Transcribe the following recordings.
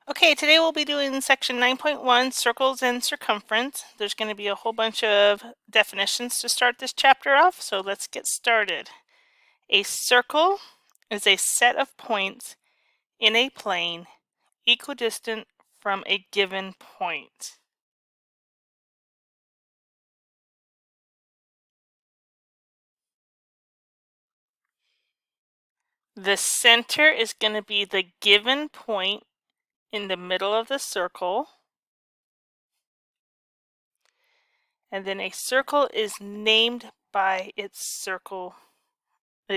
Okay, today we'll be doing section 9.1, circles and circumference. There's going to be a whole bunch of definitions to start this chapter off, so let's get started. A circle is a set of points in a plane equidistant from a given point. The center is going to be the given point in the middle of the circle. And then a circle is named by its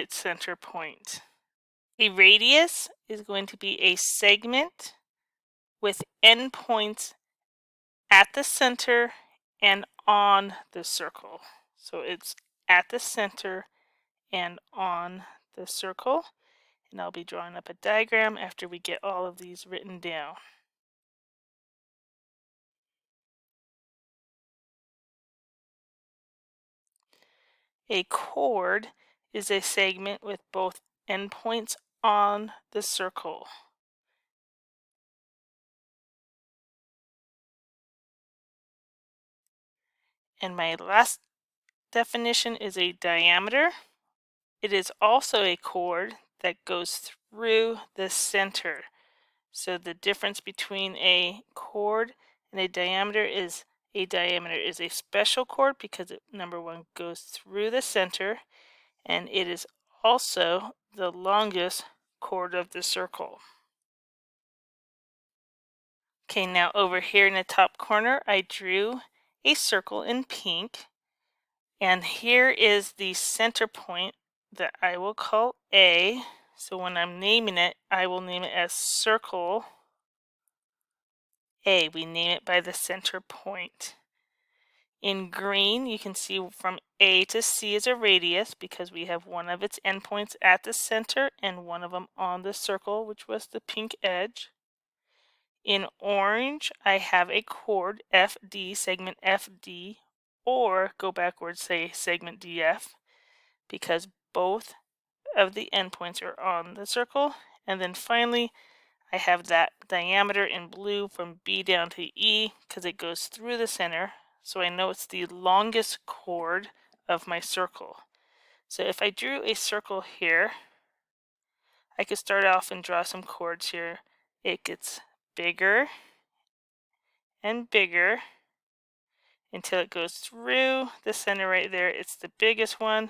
center point. A radius is going to be a segment with endpoints at the center and on the circle. So it's at the center and on the circle. And I'll be drawing up a diagram after we get all of these written down. A chord is a segment with both endpoints on the circle. And my last definition is a diameter. It is also a chord that goes through the center. So the difference between a chord and a diameter is a special chord because it, number one, goes through the center, and it is also the longest chord of the circle. Okay, now over here in the top corner, I drew a circle in pink, and here is the center point that I will call A. So when I'm naming it, I will name it as circle A. We name it by the center point. In green, you can see from A to C is a radius because we have one of its endpoints at the center and one of them on the circle, which was the pink edge. In orange, I have a chord FD, segment FD, or go backwards, say segment DF, because both of the endpoints are on the circle. And then finally, I have that diameter in blue from B down to E because it goes through the center. So I know it's the longest chord of my circle. So if I drew a circle here, I could start off and draw some chords here. It gets bigger and bigger until it goes through the center right there. It's the biggest one.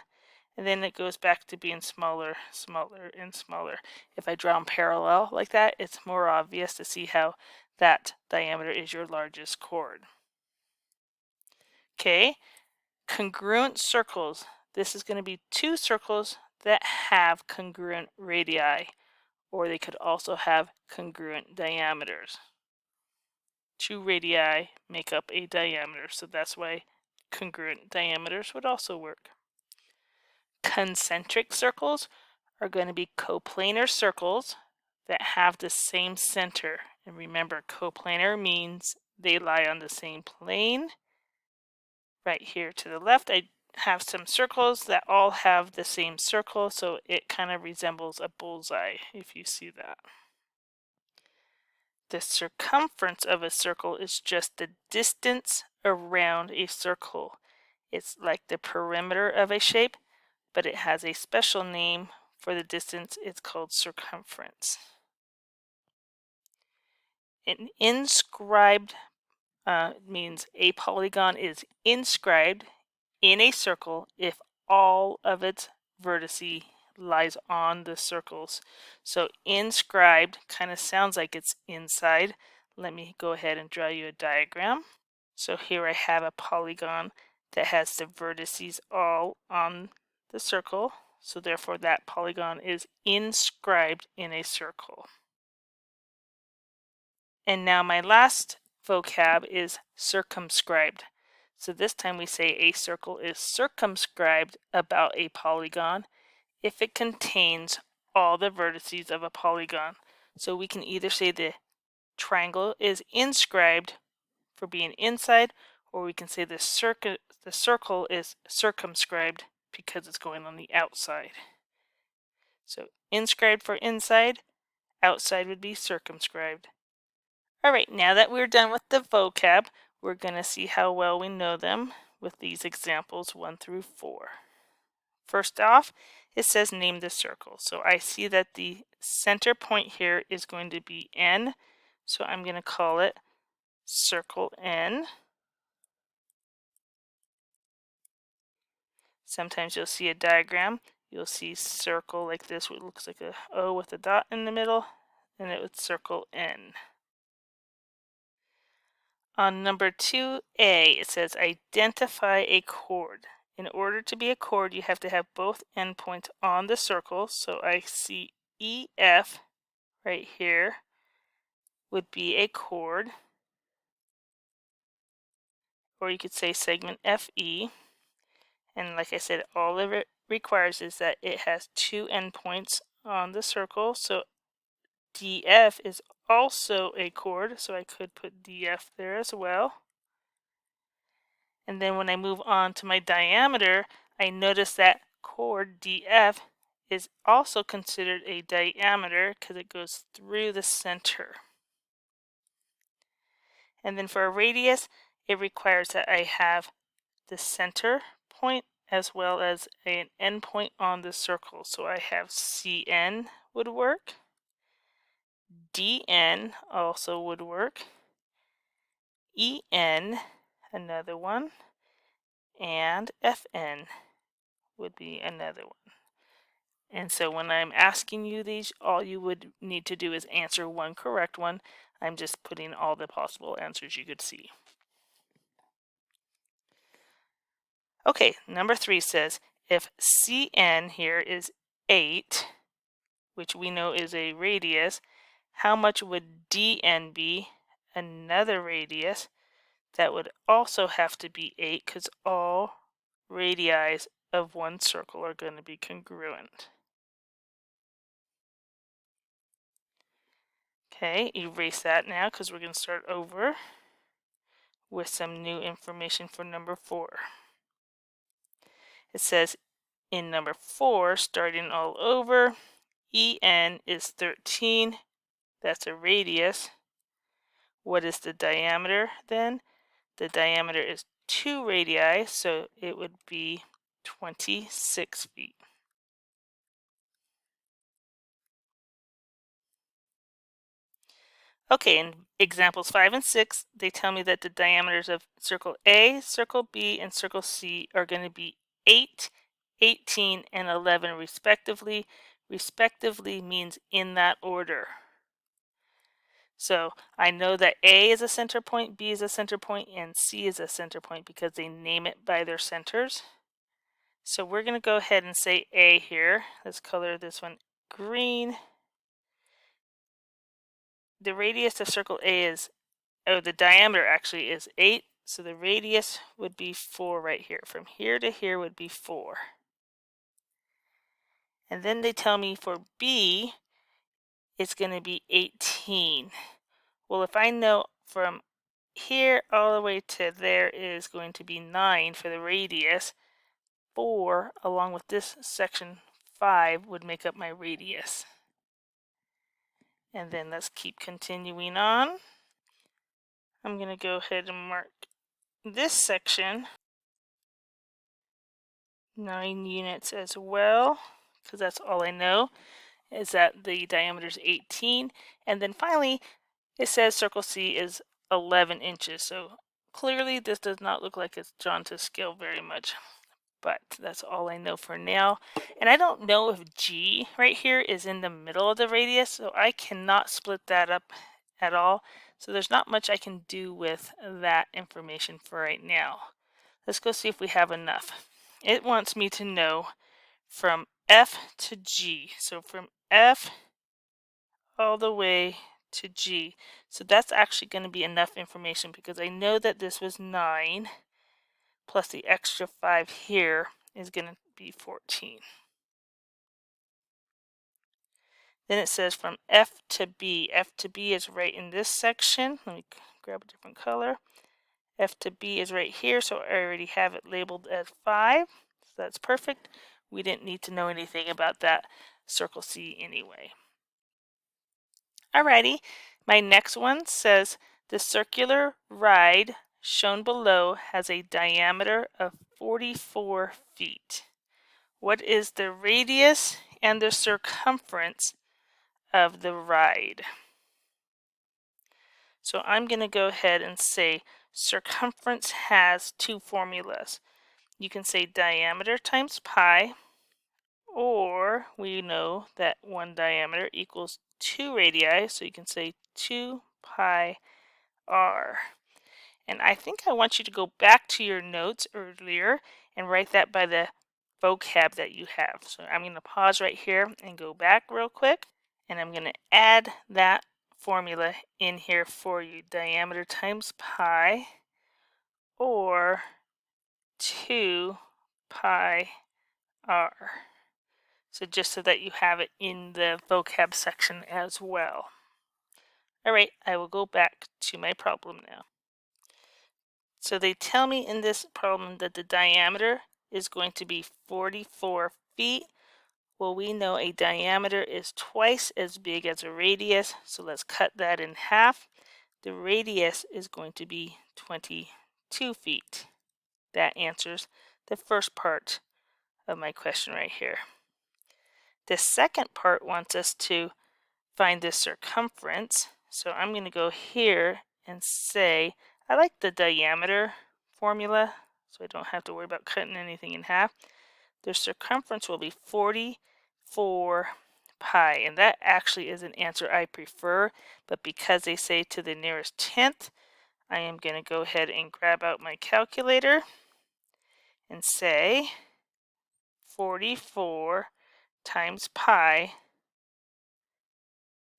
And then it goes back to being smaller, smaller, and smaller. If I draw them parallel like that, it's more obvious to see how that diameter is your largest chord. Okay, congruent circles. This is going to be two circles that have congruent radii, or they could also have congruent diameters. Two radii make up a diameter, so that's why congruent diameters would also work. Concentric circles are going to be coplanar circles that have the same center. And remember, coplanar means they lie on the same plane. Right here to the left, I have some circles that all have the same circle, so it kind of resembles a bullseye if you see that. The circumference of a circle is just the distance around a circle. It's like the perimeter of a shape, but it has a special name for the distance. It's called circumference. An inscribed means a polygon is inscribed in a circle if all of its vertices lies on the circles. So inscribed kind of sounds like it's inside. Let me go ahead and draw you a diagram. So here I have a polygon that has the vertices all on the circle. So therefore that polygon is inscribed in a circle. And now my last vocab is circumscribed. So this time we say a circle is circumscribed about a polygon if it contains all the vertices of a polygon. So we can either say the triangle is inscribed for being inside, or we can say the circle is circumscribed because it's going on the outside. So inscribed for inside, outside would be circumscribed. All right, now that we're done with the vocab, we're going to see how well we know them with these examples 1 through 4. First off, it says name the circle. So I see that the center point here is going to be N. So I'm going to call it circle N. Sometimes you'll see a diagram. You'll see circle like this, which looks like a O with a dot in the middle, and it would circle N. On number 2A, it says identify a chord. In order to be a chord, you have to have both endpoints on the circle. So I see EF right here would be a chord, or you could say segment FE. And like I said, all it requires is that it has 2 endpoints on the circle. So DF is also a chord, so I could put DF there as well. And then when I move on to my diameter, I notice that chord DF is also considered a diameter because it goes through the center. And then for a radius, it requires that I have the center point as well as an endpoint on the circle. So I have CN would work, DN also would work, EN, another one, and FN would be another one. And so when I'm asking you these, all you would need to do is answer one correct one. I'm just putting all the possible answers you could see. Okay, number 3 says, if CN here is 8, which we know is a radius, how much would DN be, another radius, that would also have to be 8 because all radii of one circle are going to be congruent. Okay, erase that now because we're going to start over with some new information for number 4. It says in number 4, starting all over, EN is 13. That's a radius. What is the diameter then? The diameter is 2 radii, so it would be 26 feet. Okay, in examples 5 and 6, they tell me that the diameters of circle A, circle B, and circle C are going to be 8, 18, and 11 respectively. Respectively means in that order. So I know that A is a center point, B is a center point, and C is a center point because they name it by their centers. So we're going to go ahead and say A here. Let's color this one green. The radius of circle A is, the diameter actually is 8. So the radius would be 4 right here. From here to here would be 4. And then they tell me for B, it's going to be 18. Well, if I know from here all the way to there is going to be 9 for the radius, 4 along with this section 5 would make up my radius. And then let's keep continuing on. I'm going to go ahead and mark this section 9 units as well, because that's all I know is that the diameter is 18. And then finally, it says circle C is 11 inches. So clearly this does not look like it's drawn to scale very much. But that's all I know for now. And I don't know if G right here is in the middle of the radius, so I cannot split that up at all. So there's not much I can do with that information for right now. Let's go see if we have enough. It wants me to know from F to G. So from F all the way to G. So that's actually going to be enough information because I know that this was 9 plus the extra 5 here is going to be 14. Then it says from F to B. F to B is right in this section. Let me grab a different color. F to B is right here, so I already have it labeled as 5. So that's perfect. We didn't need to know anything about that circle C anyway. Alrighty, My next one says the circular ride shown below has a diameter of 44 feet. What is the radius and the circumference of the ride? So I'm going to go ahead and say circumference has two formulas. You can say diameter times pi, or we know that one diameter equals 2 radii, so you can say 2 pi r. And I think I want you to go back to your notes earlier and write that by the vocab that you have. So I'm going to pause right here and go back real quick, and I'm going to add that formula in here for you. Diameter times pi, or 2 pi r. So just so that you have it in the vocab section as well. All right, I will go back to my problem now. So they tell me in this problem that the diameter is going to be 44 feet. Well, we know a diameter is twice as big as a radius, so let's cut that in half. The radius is going to be 22 feet. That answers the first part of my question right here. The second part wants us to find the circumference. So I'm going to go here and say, I like the diameter formula, so I don't have to worry about cutting anything in half. The circumference will be 44 pi, and that actually is an answer I prefer, but because they say to the nearest tenth, I am going to go ahead and grab out my calculator and say 44 times pi,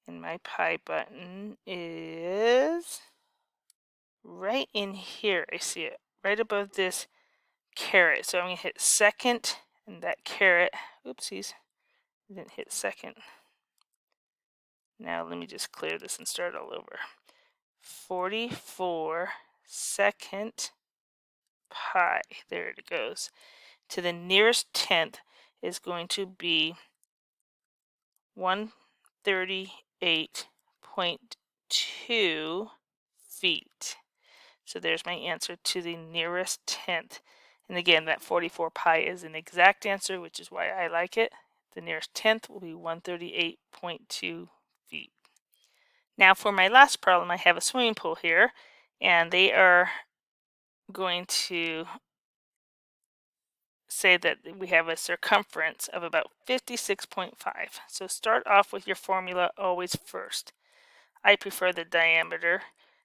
and my pi button is right in here. I see it right above this caret. So I'm going to hit second, and that caret, oopsies, didn't hit second. Now let me just clear this and start all over. 44 second pi, there it goes, to the nearest tenth is going to be 138.2 feet. So there's my answer to the nearest tenth. And again, that 44 pi is an exact answer, which is why I like it. The nearest tenth will be 138.2 feet. Now for my last problem, I have a swimming pool here, and they are going to say that we have a circumference of about 56.5. So start off with your formula always first. I prefer the diameter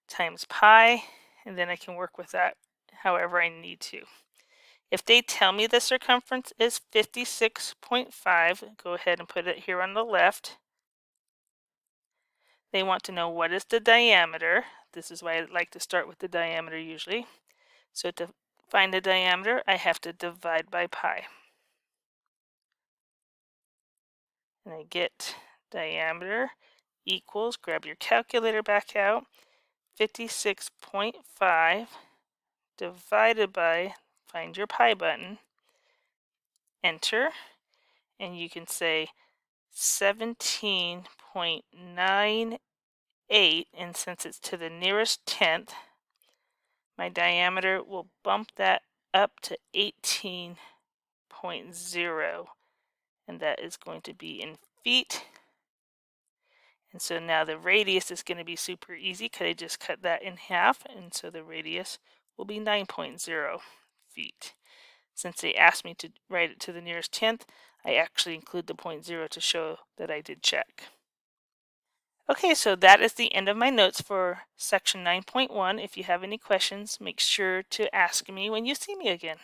times pi, and then I can work with that however I need to. If they tell me the circumference is 56.5, go ahead and put it here on the left. They want to know what is the diameter. This is why I like to start with the diameter usually. So to find the diameter, I have to divide by pi. And I get diameter equals, grab your calculator back out, 56.5 divided by, find your pi button, enter, and you can say 17.98, and since it's to the nearest tenth, my diameter will bump that up to 18.0, and that is going to be in feet. And so now the radius is going to be super easy because I just cut that in half, and so the radius will be 9.0 feet. Since they asked me to write it to the nearest tenth, I actually include the 0.0 to show that I did check. Okay, so that is the end of my notes for section 9.1. If you have any questions, make sure to ask me when you see me again.